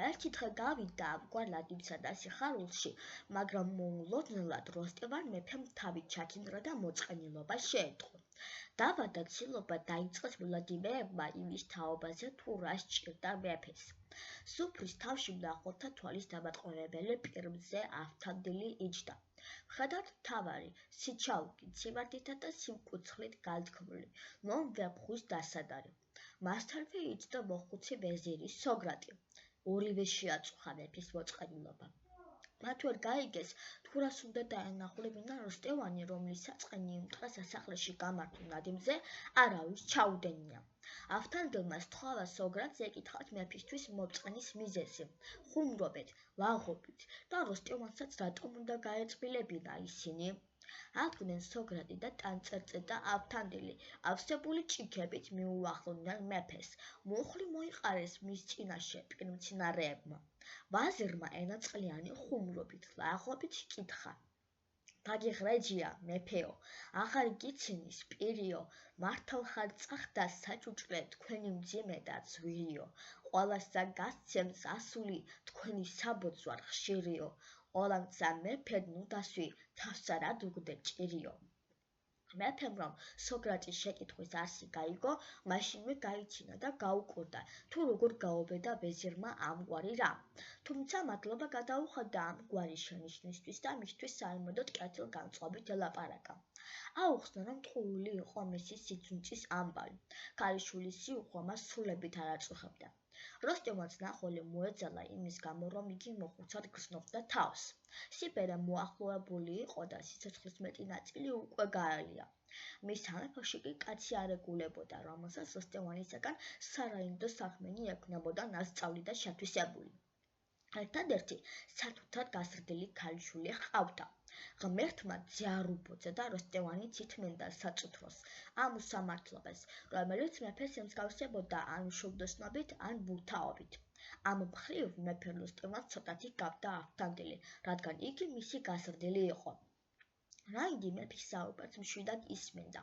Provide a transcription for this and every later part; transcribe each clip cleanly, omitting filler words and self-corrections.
ერთი დღე გავიდა ამგვარად იმსა და სიხარულში, მაგრამ მოულოდნელად როსტევან მეფემ თავი ჩაქინრა და მოწყენილობა შეეწყო. დავა და ცილობა დაიწყეს ვლადიმერმა იმის თაობაზე, თუ რა სჭირდა მეფეს. სუფრის თავში მნახველთა თვალის დამატყუებელი პირმზე ავთანდილი იჯდა. მხედართ მთავარი, სიჩაუქი, სიმართითა და სიმკუცხლით განთქმული, ლომვე-ფხვის დასადარი. მასთანვე იჯდა მოხუცი ვეზირი სოგრატი. ორივე შეაწუხა მეფის მოწყენილობა. მათ ვერ გაიგეს, თუ რას უნდა დაენახულებინა როსტევანი, რომლის საწყენი იმ დღეს სასახლეში გამართულ იმზე არავის ჩაუდენია. ავთანდილმა სთხოვა სოგრატს ეკითხათ მეფისთვის მომწყენის მიზეზი, ხუმრობით, ლაღობით და როსტევანსაც რატომ უნდა გაეწყვილებინა ისინი? აღდგნენ სოგრატი და ტანწერწე და ავთანდილი, ავსებული ჭიქებით მიუახლოვდნენ მეფეს. მუხლი მოიყარეს მის წინაშე პირმცინარეებმა. ვაზირმა ენაწყლიანი ხუმრობით, ლაღობით ჰკითხა. დაგიღრეჯია, მეფეო, აღარ გიცინის პირიო, მართალ ხარ წახდა საჭუჭრე თქვენი მძიმე და ძვირიო, ყველასა გასცემს ასული თქვენი საბოძვარ ხშირიო, ყველამცა მეფედ ნუ დასვი, თავსა რად უგდე ჭირიო. მეფემ რომ სოგრატის შეკითხვის არსი გაიგო, მაშინვე გაიჩინა და გაუკვირდა, თუ როგორ გაუბედა ვეზირმა ამგვარი რამ. თუმცა მადლობა გადაუხადა ამგვარი შენიშვნისთვის და მისთვის საიმედოდ კეთილგანწყობით ელაპარაკა. აუხსნა, რომ ტყუილი იყო მისი სიძუნწის ამბავი. ქალიშვილის სიუხვე მას სულებით არ აწუხებდა. როსტევანს ნახველი მოეძალა იმის გამო, რომ იგი მოხუცად გრძნობდა თავს. სიბერე მოახლოებული იყო და სიცოცხლის მეტი ნაწილი უკვე გაალია. მის სამეფოში კი კაცი არ ეგულებოდა, რომელსაც როსტევანისაგან სარაინდო საქმენი ექნებოდა ნასწავლი და შათვისებული. ერთადერთი სათუთად გაზრდილი ქალიშვილი ჰყავდა. ღმერთმა ძიარუბოძა და როსტევანი ცითმენდა საწუთროს, ამ უსამართლობას, რომელიც მეფეს ემსგავსებოდა ან მშობლოსნობით, ან ბურთაობით. ამ მხრივ მეფე როსტევანს ცოტათი გავდა ავთანდილი, რადგან იგი მისი გაზრდილი იყო. რაინდი მეფის საუბარს მშვიდად ისმენდა.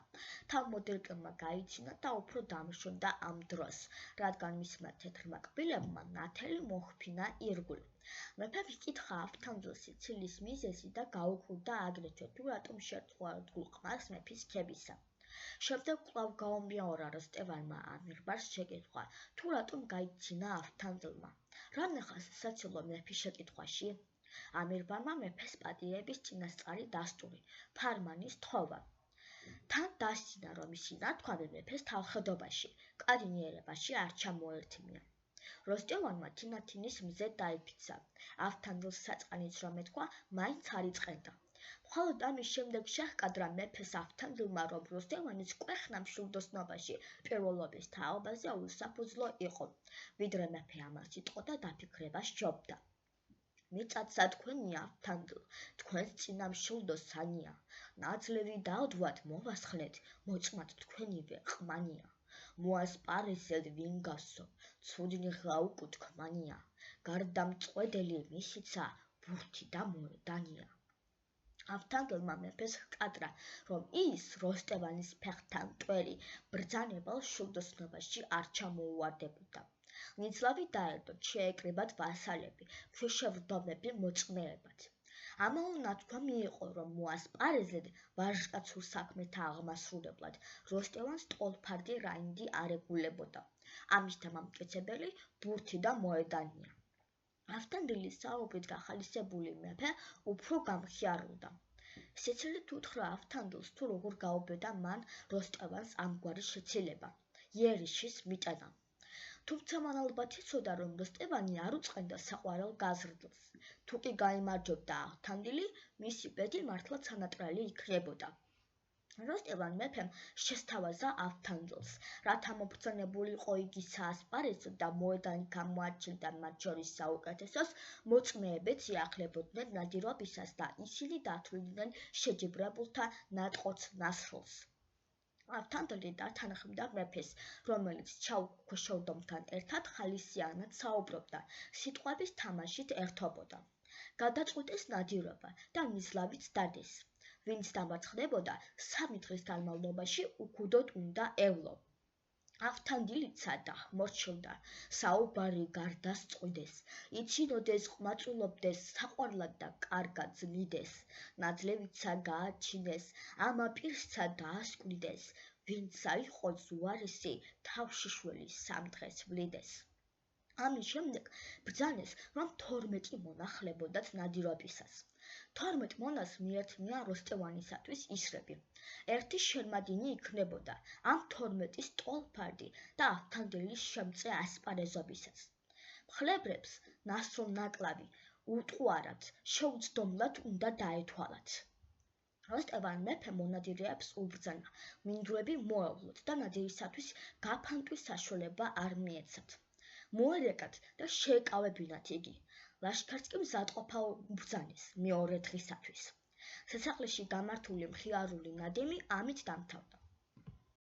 თავმოდელკებმა გაიჩინა და უფრო დამშვენდა ამ დროს, რადგან მისმა თეთრმა კბილებმა ნათელი მოჰფინა ირგვლივ. მეფემ ჰკითხა ავთანდილს სიცილის მიზეზი და გაუკვირდა აგრეთვე, თუ რატომ შეერწყვა დგულყმას მეფის ქებისა. შემდეგ კვლავ გაომგზავრა როსტევანმა ამირბარს შეკითხვა, თუ რატომ გაიჩინა ავთანდილმა. რა ნახა სასაცილო მეფის შეკითხვაში? ამირბარმა მეფეს პატიების წინასწარი დასტური, ფარმანის თხოვა. თან დასძინა, რომ ისი ნათქვამი მეფეს თავხედობაში, კარიერებაში არ ჩამოერთმია. როსტევანმა თინათინის მზე დაიფიცა. ავთანდილს საწყანიც რომ ეთქვა, მაინც არ იწყენდა. მხოლოდ ამის შემდეგ შეჰკადრა მეფეს ავთანდილმა, რომ როსტევანის კვეხნა მშვილდოსნობაში პირველობის თაობაზე უსაფუძვლო იყო, ვიდრე მეფე ამას იტყო და დაფიქრება სჯობდა. მიწაცა თქვენია ავთანდილ, თქვენს წინა მშვილდოს სანია, ნაძლევი დავდვათ მოვასხნეთ, მოწმათ თქვენივე ყმანია. მოასპარეზეთ ვინ გასო, ცუდნი გაუკუთქმანია, გარდამწყვეტელი მისიცა, ბურთი და მოედანია. ავთანდილმა მეფეს ჰკადრა, რომ ის როსტევანის ფეხთან მტვერი ბრძანებელ მშვილდოსნობაში არ ჩამოუვარდებოდა. ნიცლავი დაედოთ, შეეკრიბათ ვასალები, ქვეშევრდომები მოწმეებად. ამაო ნათქვამი იყო, რომ მოასპარეზეთ ვაჟკაცურ საქმეთა აღმასრულებლად, როსტევანს ტოლფარდი რაინდი არ ეგულებოდა. ამის დამამტკიცებელი ბურთი და მოედანია. ავთანდილის საუბრით გახალისებული მეფე უფრო გამხიარულდა. სიცილით უთხრა ავთანდილს, თუ როგორ გაუბედა მან როსტევანს ამგვარი შეცილება, იერიშის მიტანა. თუმცა მან ალბათ იცოდა, რომ როსტევანი არ უწყენდა საყვარელ გაზრდილს. თუ კი გაიმარჯვებდა ავთანდილი, მისი ბედი მართლაც ანატრალი იქნებოდა. როსტევან მეფემ შესთავაზა ავთანდილს, რათა მობრძანებულიყო იგი საასპარეზოდ და მოედანი გამოაჩენდა მათ შორის საუკეთესოს, მოწმეებიც იახლებოდნენ ნადირობისას და ისინი დათვლიდნენ შეჯიბრებულთა ნატყოც ნასრულს. ავთანდილი დათანხმდა მეფეს, რომელიც ქვეშევრდომთან ერთად ხალისიანად საუბრობდა, სიტყვების თამაშით ერთობოდა. გადაწყვიტეს ნადირობა და ნისლავიც დადეს. ვინც დამარცხდებოდა, 3 დღის განმავლობაში უქუდოდ უნდა ევლო. ავთანდილიცა და მორჩილდა, საუბარი გარდასწყვიდეს, იცინოდეს ყმაწვილობდეს, საყვარლად და კარგად ზნიდეს, ნაძლევიცა გააჩინეს, ამა პირსა დაასკვნიდეს, ვინცა იყო ზუარესი, თავშიშველი სამ დღეს ვლიდეს. ამის შემდეგ ბრძანეს, რომ 12 მონახლებოდათ ნადირობისას. 12 მონას მიერთმია როსტევანისათვის ისრები. ერთი შერმადინი იქნებოდა ამ 12-ის ტოლფარდი და ავთანდილის შემწე ასპარეზობისას. მხლებრებს ნასრომნაკლავი უტყუარად, შეუცდომლად უნდა დაეთვალათ. როსტევან მეფე მონადირეებს უბრძანა, მინდვრები მოევლოთ და ნადირისათვის გაფანტვის საშუალება არ მიეცათ. მოერეკათ და შეეკავებინათ იგი. ლაშქარს კი მზადყოფა უბრძანეს მეორე დღისათვის. სასახლეში გამართული მხიარული ნადიმი ამით დამთავრდა.